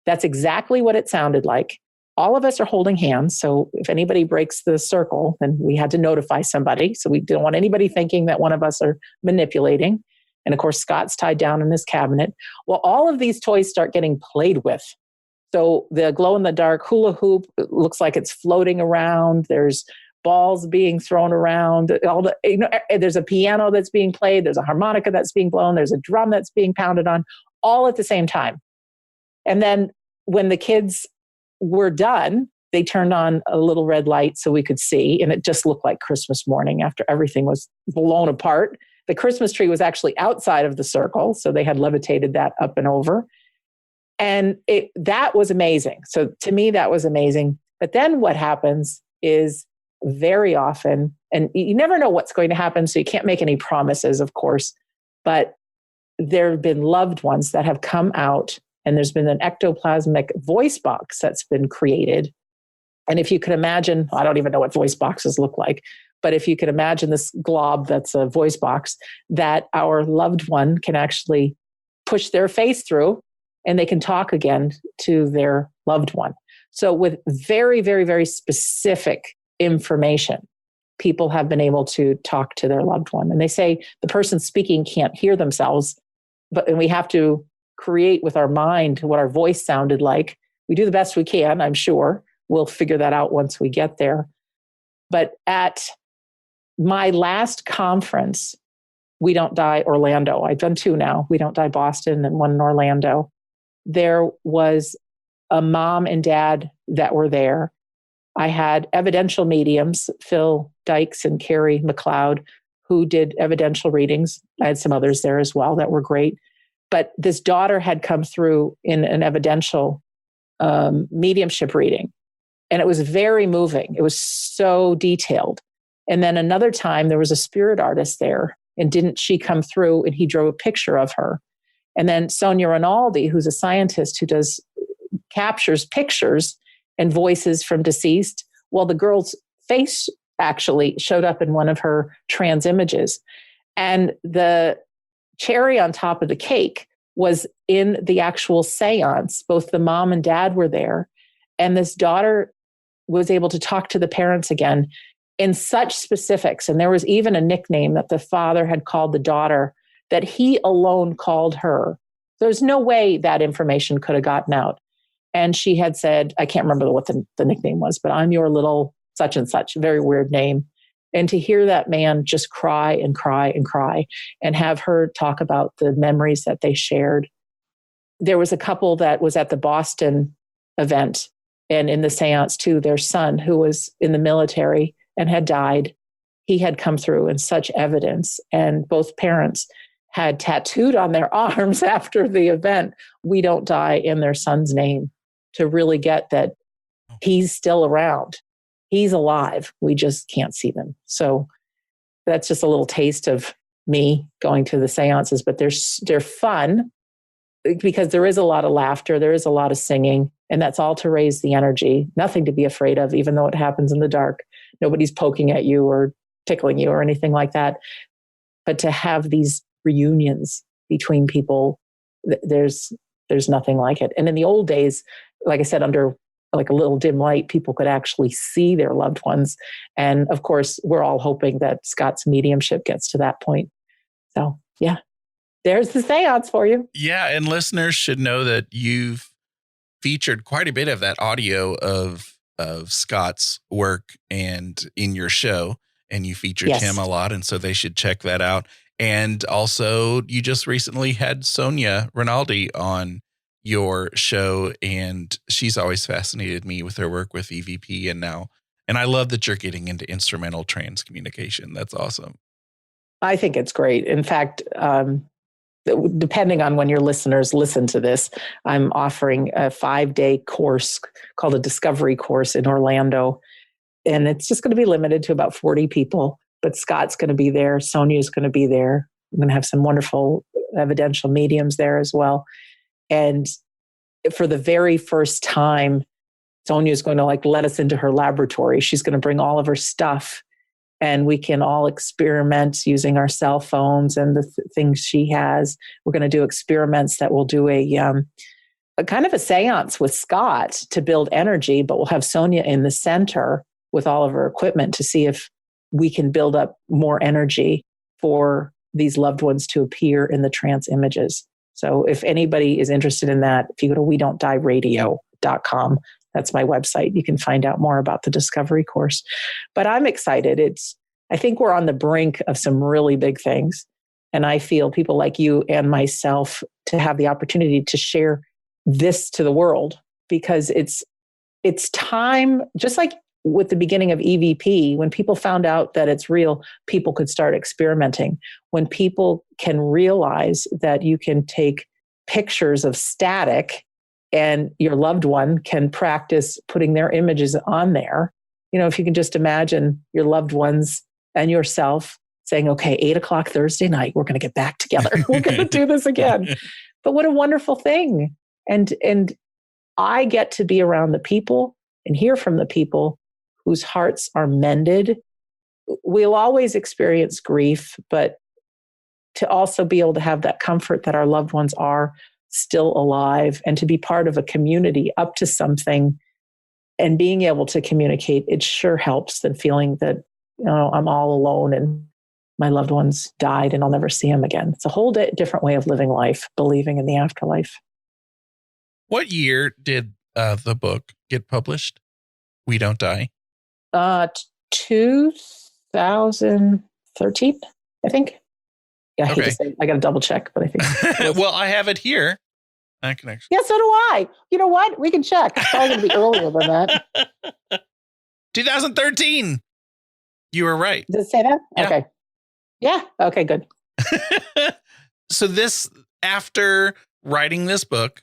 that's exactly what it sounded like. All of us are holding hands. So if anybody breaks the circle, then we had to notify somebody. So we didn't want anybody thinking that one of us are manipulating. And of course, Scott's tied down in his cabinet. Well, all of these toys start getting played with. So the glow-in-the-dark hula hoop looks like it's floating around. There's balls being thrown around. There's a piano that's being played. There's a harmonica that's being blown. There's a drum that's being pounded on, all at the same time. And then when the kids were done, they turned on a little red light so we could see. And it just looked like Christmas morning after everything was blown apart. The Christmas tree was actually outside of the circle, so they had levitated that up and over. And that was amazing. So to me, that was amazing. But then what happens is very often, and you never know what's going to happen, so you can't make any promises, of course, but there have been loved ones that have come out, and there's been an ectoplasmic voice box that's been created. And if you could imagine, I don't even know what voice boxes look like, but if you could imagine this glob that's a voice box that our loved one can actually push their face through, and they can talk again to their loved one. So with very, very, very specific information, people have been able to talk to their loved one. And they say the person speaking can't hear themselves, and we have to create with our mind what our voice sounded like. We do the best we can, I'm sure. We'll figure that out once we get there. But at my last conference, We Don't Die Orlando, I've done 2 now, We Don't Die Boston and one in Orlando. There was a mom and dad that were there. I had evidential mediums, Phil Dykes and Carrie McLeod, who did evidential readings. I had some others there as well that were great. But this daughter had come through in an evidential mediumship reading. And it was very moving. It was so detailed. And then another time there was a spirit artist there, and didn't she come through, and he drew a picture of her. And then Sonia Rinaldi, who's a scientist who captures pictures and voices from deceased. Well, the girl's face actually showed up in one of her trans images. And the cherry on top of the cake was in the actual seance. Both the mom and dad were there. And this daughter was able to talk to the parents again in such specifics. And there was even a nickname that the father had called the daughter that he alone called her. There's no way that information could have gotten out. And she had said, I can't remember what the nickname was, but I'm your little such and such, very weird name. And to hear that man just cry and cry and cry, and have her talk about the memories that they shared. There was a couple that was at the Boston event, and in the seance too, their son, who was in the military and had died, he had come through in such evidence, and both parents had tattooed on their arms after the event, "We Don't Die," in their son's name, to really get that he's still around. He's alive. We just can't see them. So that's just a little taste of me going to the seances, but they're fun because there is a lot of laughter. There is a lot of singing, and that's all to raise the energy. Nothing to be afraid of, even though it happens in the dark. Nobody's poking at you or tickling you or anything like that. But to have these reunions between people, there's nothing like it. And in the old days, like I said, under like a little dim light, people could actually see their loved ones. And of course, we're all hoping that Scott's mediumship gets to that point. So yeah, there's the seance for you. Yeah. And listeners should know that you've featured quite a bit of that audio of Scott's work and in your show, and you featured him a lot. And so they should check that out. And also you just recently had Sonia Rinaldi on your show, and she's always fascinated me with her work with EVP and I love that you're getting into instrumental transcommunication. That's awesome. I think it's great. In fact, depending on when your listeners listen to this, I'm offering a 5-day course called a Discovery Course in Orlando. And it's just going to be limited to about 40 people, but Scott's going to be there. Sonia's going to be there. I'm going to have some wonderful evidential mediums there as well. And for the very first time, Sonia's going to let us into her laboratory. She's going to bring all of her stuff, and we can all experiment using our cell phones and the things she has. We're going to do experiments that will do a kind of a seance with Scott to build energy, but we'll have Sonia in the center with all of her equipment to see if we can build up more energy for these loved ones to appear in the trance images. So if anybody is interested in that, if you go to WeDon'tDieRadio.com, that's my website. You can find out more about the Discovery Course. But I'm excited. I think we're on the brink of some really big things. And I feel people like you and myself to have the opportunity to share this to the world, because it's time, just like with the beginning of EVP, when people found out that it's real, people could start experimenting. When people can realize that you can take pictures of static and your loved one can practice putting their images on there. If you can just imagine your loved ones and yourself saying, okay, 8:00 Thursday night, we're going to get back together. We're going to do this again. But what a wonderful thing. And I get to be around the people and hear from the people whose hearts are mended. We'll always experience grief, but to also be able to have that comfort that our loved ones are still alive and to be part of a community up to something and being able to communicate, it sure helps than feeling that, I'm all alone and my loved ones died and I'll never see them again. It's a whole different way of living life, believing in the afterlife. What year did the book get published? We Don't Die? 2013, I think. Yeah, Okay. I got to double check, but I think. Well, I have it here. I can actually. Yeah, so do I. You know what? We can check. It's probably going to be earlier than that. 2013. You were right. Does it say that? Yeah. Okay. Yeah. Okay, good. So after writing this book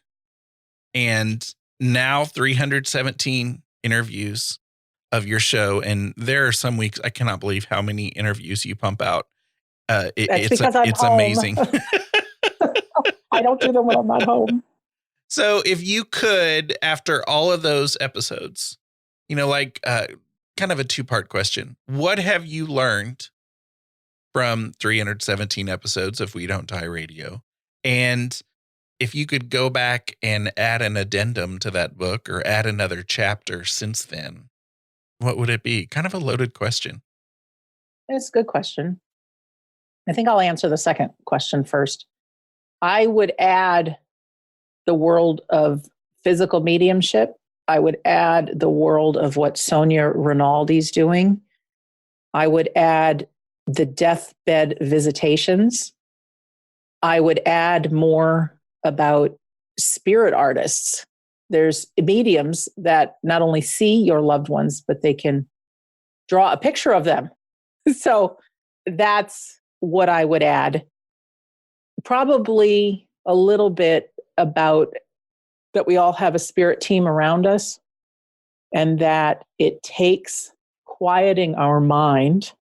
and now 317 interviews of your show, and there are some weeks I cannot believe how many interviews you pump out. It's amazing. I don't do them when I'm not home. So if you could, after all of those episodes, kind of a 2-part question. What have you learned from 317 episodes of We Don't Die Radio? And if you could go back and add an addendum to that book or add another chapter since then, what would it be? Kind of a loaded question. It's a good question. I think I'll answer the second question first. I would add the world of physical mediumship. I would add the world of what Sonia Rinaldi's doing. I would add the deathbed visitations. I would add more about spirit artists. There's mediums that not only see your loved ones, but they can draw a picture of them. So that's what I would add. Probably a little bit about that we all have a spirit team around us, and that it takes quieting our mind,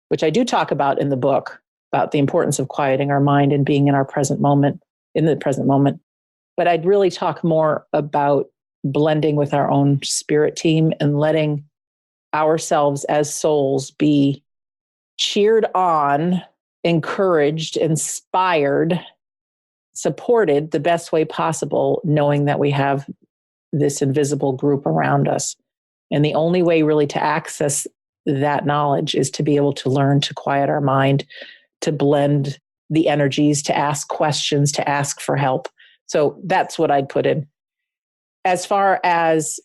which I do talk about in the book, about the importance of quieting our mind and being in our present moment, in the present moment. But I'd really talk more about blending with our own spirit team and letting ourselves as souls be cheered on, encouraged, inspired, supported the best way possible, knowing that we have this invisible group around us. And the only way really to access that knowledge is to be able to learn to quiet our mind, to blend the energies, to ask questions, to ask for help. So that's what I'd put in. As far as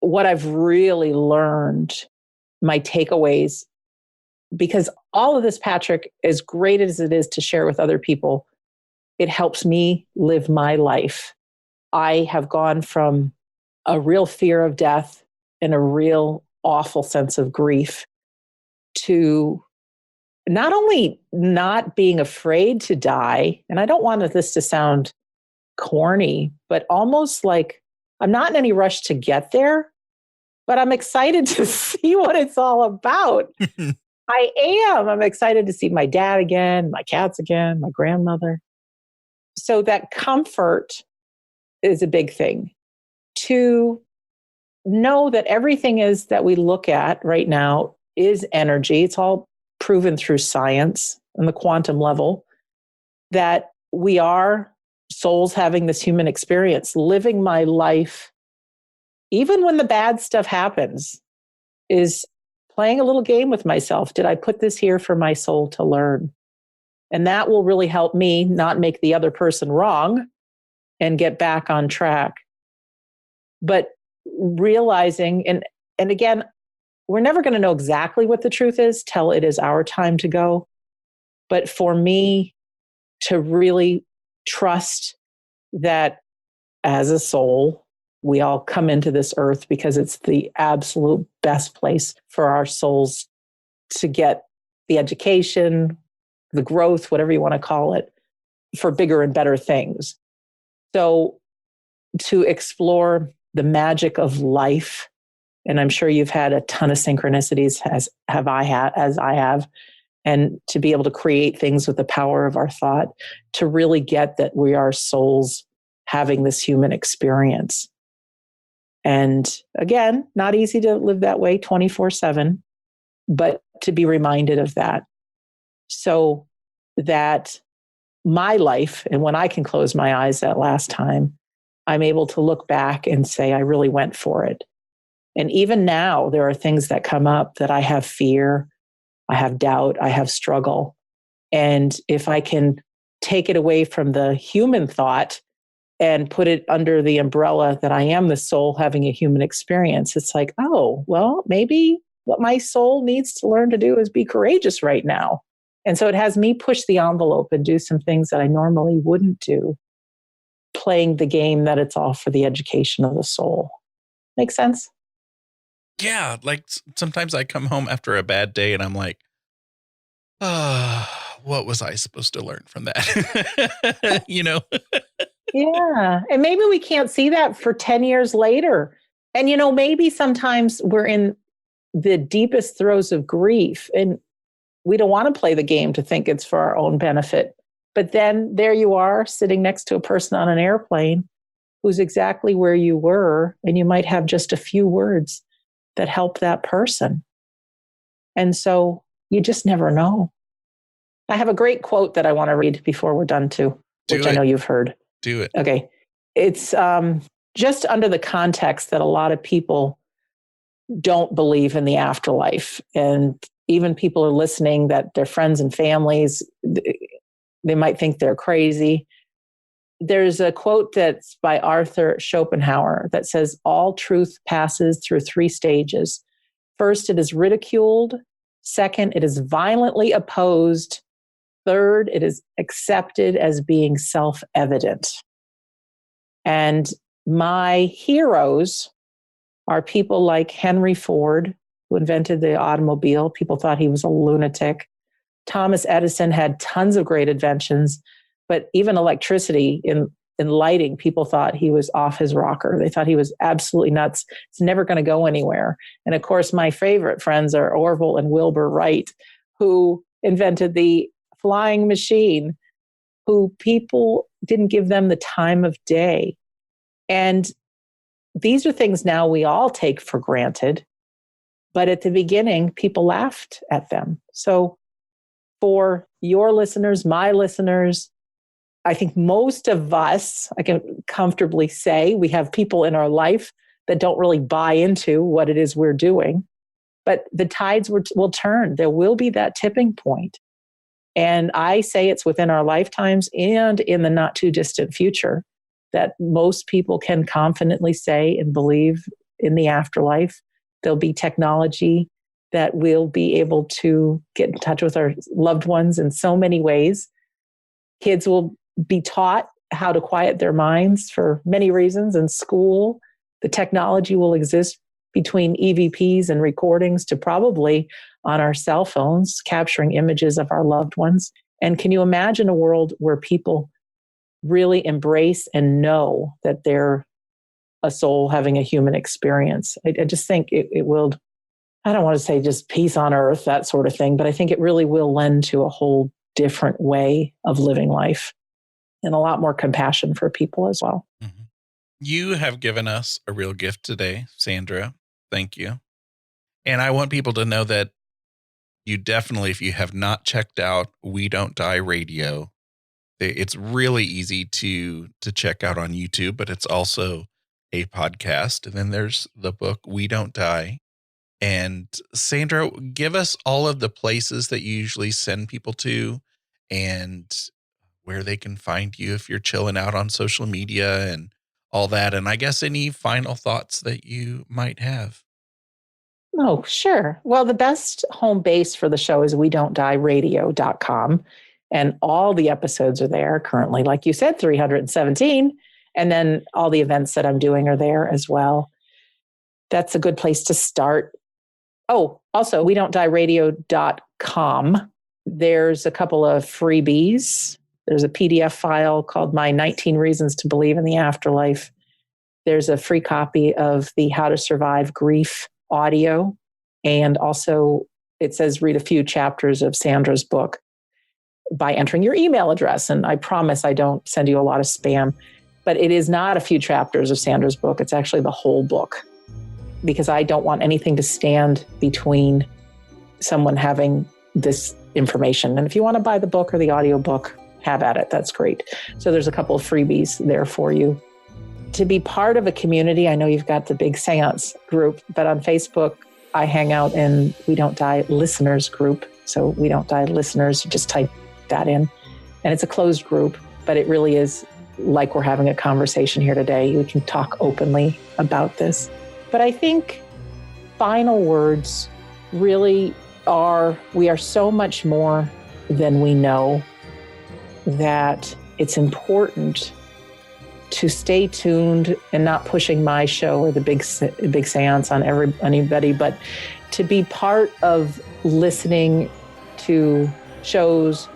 what I've really learned, my takeaways, because all of this, Patrick, as great as it is to share with other people, it helps me live my life. I have gone from a real fear of death and a real awful sense of grief to not only not being afraid to die, and I don't want this to sound corny, but almost like I'm not in any rush to get there, but I'm excited to see what it's all about. I am. I'm excited to see my dad again, my cats again, my grandmother. So that comfort is a big thing. To know that everything is that we look at right now is energy. It's all proven through science on the quantum level, that we are souls having this human experience, living my life, even when the bad stuff happens, is playing a little game with myself. Did I put this here for my soul to learn? And that will really help me not make the other person wrong and get back on track. But realizing, and again, we're never going to know exactly what the truth is till it is our time to go. But for me to really trust that as a soul, we all come into this earth because it's the absolute best place for our souls to get the education, the growth, whatever you want to call it, for bigger and better things. So to explore the magic of life, and I'm sure you've had a ton of synchronicities as I have, and to be able to create things with the power of our thought, to really get that we are souls having this human experience. And again, not easy to live that way 24/7, but to be reminded of that. So that my life, and when I can close my eyes that last time, I'm able to look back and say, I really went for it. And even now, there are things that come up that I have fear, I have doubt, I have struggle. And if I can take it away from the human thought and put it under the umbrella that I am the soul having a human experience, it's like, oh, well, maybe what my soul needs to learn to do is be courageous right now. And so it has me push the envelope and do some things that I normally wouldn't do, playing the game that it's all for the education of the soul. Make sense? Yeah. Like sometimes I come home after a bad day and I'm like, what was I supposed to learn from that? You know? Yeah. And maybe we can't see that for 10 years later. And, you know, maybe sometimes we're in the deepest throes of grief and we don't want to play the game to think it's for our own benefit. But then there you are sitting next to a person on an airplane who's exactly where you were. And you might have just a few words that help that person. And so you just never know. I have a great quote that I want to read before we're done too, which I know you've heard. Do it. Okay. It's just under the context that a lot of people don't believe in the afterlife. And even people are listening that their friends and families, they might think they're crazy. There's a quote that's by Arthur Schopenhauer that says, all truth passes through 3 stages. First, it is ridiculed. Second, it is violently opposed. Third, it is accepted as being self-evident. And my heroes are people like Henry Ford, who invented the automobile. People thought he was a lunatic. Thomas Edison had tons of great inventions, but even electricity in in lighting, people thought he was off his rocker. They thought he was absolutely nuts. It's never going to go anywhere. And of course, my favorite friends are Orville and Wilbur Wright, who invented the flying machine, who people didn't give them the time of day. And these are things now we all take for granted. But at the beginning, people laughed at them. So for your listeners, my listeners, I think most of us, I can comfortably say, we have people in our life that don't really buy into what it is we're doing. But the tides will turn. There will be that tipping point. And I say it's within our lifetimes and in the not too distant future that most people can confidently say and believe in the afterlife. There'll be technology that will be able to get in touch with our loved ones in so many ways. Kids will be taught how to quiet their minds for many reasons in school. The technology will exist between EVPs and recordings to probably on our cell phones, capturing images of our loved ones. And can you imagine a world where people really embrace and know that they're a soul having a human experience? I just think it will, I don't want to say just peace on earth, that sort of thing, but I think it really will lend to a whole different way of living life and a lot more compassion for people as well. Mm-hmm. You have given us a real gift today, Sandra. Thank you. And I want people to know that you definitely, if you have not checked out We Don't Die Radio, it's really easy to check out on YouTube, but it's also a podcast. And then there's the book, We Don't Die. And Sandra, give us all of the places that you usually send people to and where they can find you if you're chilling out on social media and all that. And I guess any final thoughts that you might have. Oh, sure. Well, the best home base for the show is WeDon'tDieRadio.com. And all the episodes are there currently, like you said, 317. And then all the events that I'm doing are there as well. That's a good place to start. Oh, also, WeDon'tDieRadio.com. There's a couple of freebies. There's a PDF file called My 19 Reasons to Believe in the Afterlife. There's a free copy of the How to Survive Grief audio. And also, it says read a few chapters of Sandra's book by entering your email address. And I promise I don't send you a lot of spam, but it is not a few chapters of Sandra's book. It's actually the whole book, because I don't want anything to stand between someone having this information. And if you want to buy the book or the audio book, have at it. That's great. So there's a couple of freebies there for you. To be part of a community, I know you've got the Big Seance group, but on Facebook, I hang out in We Don't Die Listeners group. So We Don't Die Listeners, you just type that in. And it's a closed group, but it really is like we're having a conversation here today. We can talk openly about this. But I think final words really are, we are so much more than we know, that it's important to stay tuned and not pushing my show or the Big Seance on anybody, but to be part of listening to shows,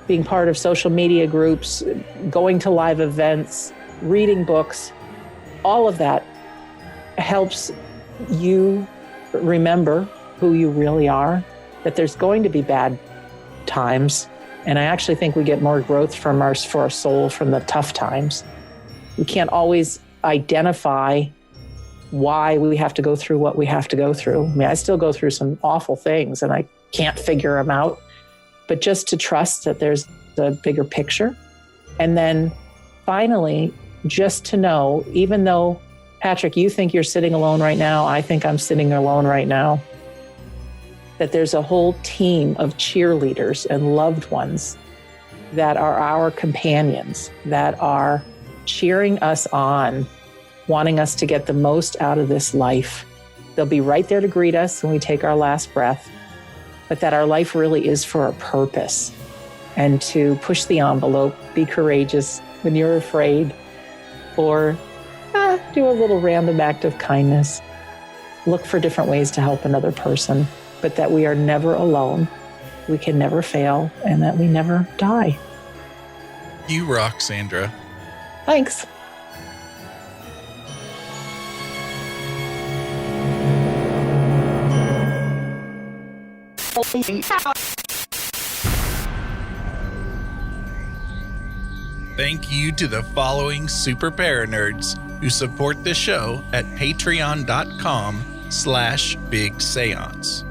being part of social media groups, going to live events, reading books. All of that helps you remember who you really are, that there's going to be bad times. And I actually think we get more growth for our soul from the tough times. We can't always identify why we have to go through what we have to go through. I mean, I still go through some awful things and I can't figure them out, but just to trust that there's a bigger picture. And then finally, just to know, even though, Patrick, you think you're sitting alone right now, I think I'm sitting alone right now, that there's a whole team of cheerleaders and loved ones that are our companions, that are cheering us on, wanting us to get the most out of this life. They'll be right there to greet us when we take our last breath, but that our life really is for a purpose, and to push the envelope, be courageous when you're afraid, or do a little random act of kindness. Look for different ways to help another person, but that we are never alone, we can never fail, and that we never die. You rock, Sandra. Thanks. Thank you to the following super Paranerds who support the show at patreon.com/BigSeance.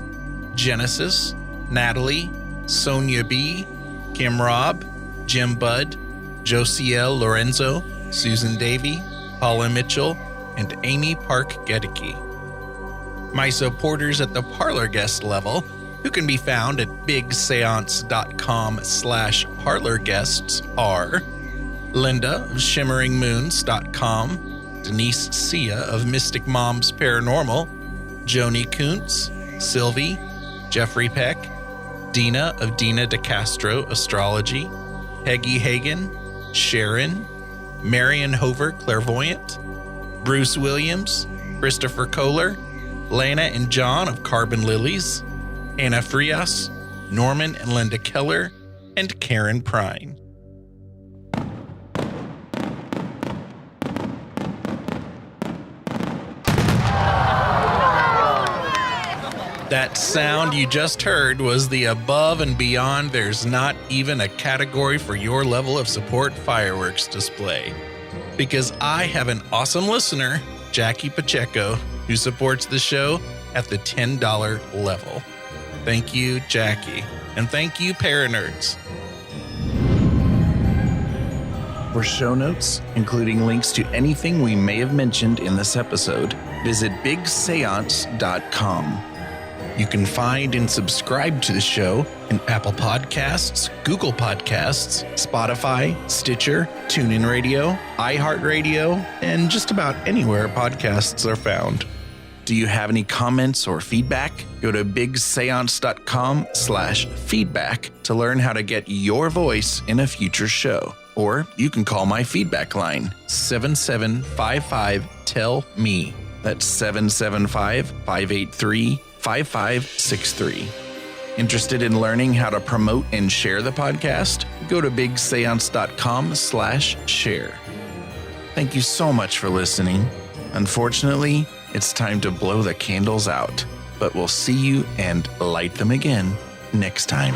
Genesis, Natalie, Sonia B, Kim Robb, Jim Budd, Josiel Lorenzo, Susan Davey, Paula Mitchell, and Amy Park Gedicke. My supporters at the Parlor guest level, who can be found at bigseance.com/parlorguests, are Linda of shimmeringmoons.com, Denise Sia of Mystic Moms Paranormal, Joni Kuntz, Sylvie, Jeffrey Peck, Dina of Dina DeCastro Astrology, Peggy Hagen, Sharon, Marion Hover Clairvoyant, Bruce Williams, Christopher Kohler, Lana and John of Carbon Lilies, Anna Frias, Norman and Linda Keller, and Karen Prine. That sound you just heard was the above and beyond there's not even a category for your level of support fireworks display. Because I have an awesome listener, Jackie Pacheco, who supports the show at the $10 level. Thank you, Jackie. And thank you, Paranerds. For show notes, including links to anything we may have mentioned in this episode, visit BigSeance.com. You can find and subscribe to the show in Apple Podcasts, Google Podcasts, Spotify, Stitcher, TuneIn Radio, iHeartRadio, and just about anywhere podcasts are found. Do you have any comments or feedback? Go to bigseance.com/feedback to learn how to get your voice in a future show. Or you can call my feedback line, 7755-TELL-ME. That's 775-583-5563. Interested in learning how to promote and share the podcast? Go to bigseance.com/share. Thank you so much for listening. Unfortunately, it's time to blow the candles out, but we'll see you and light them again next time.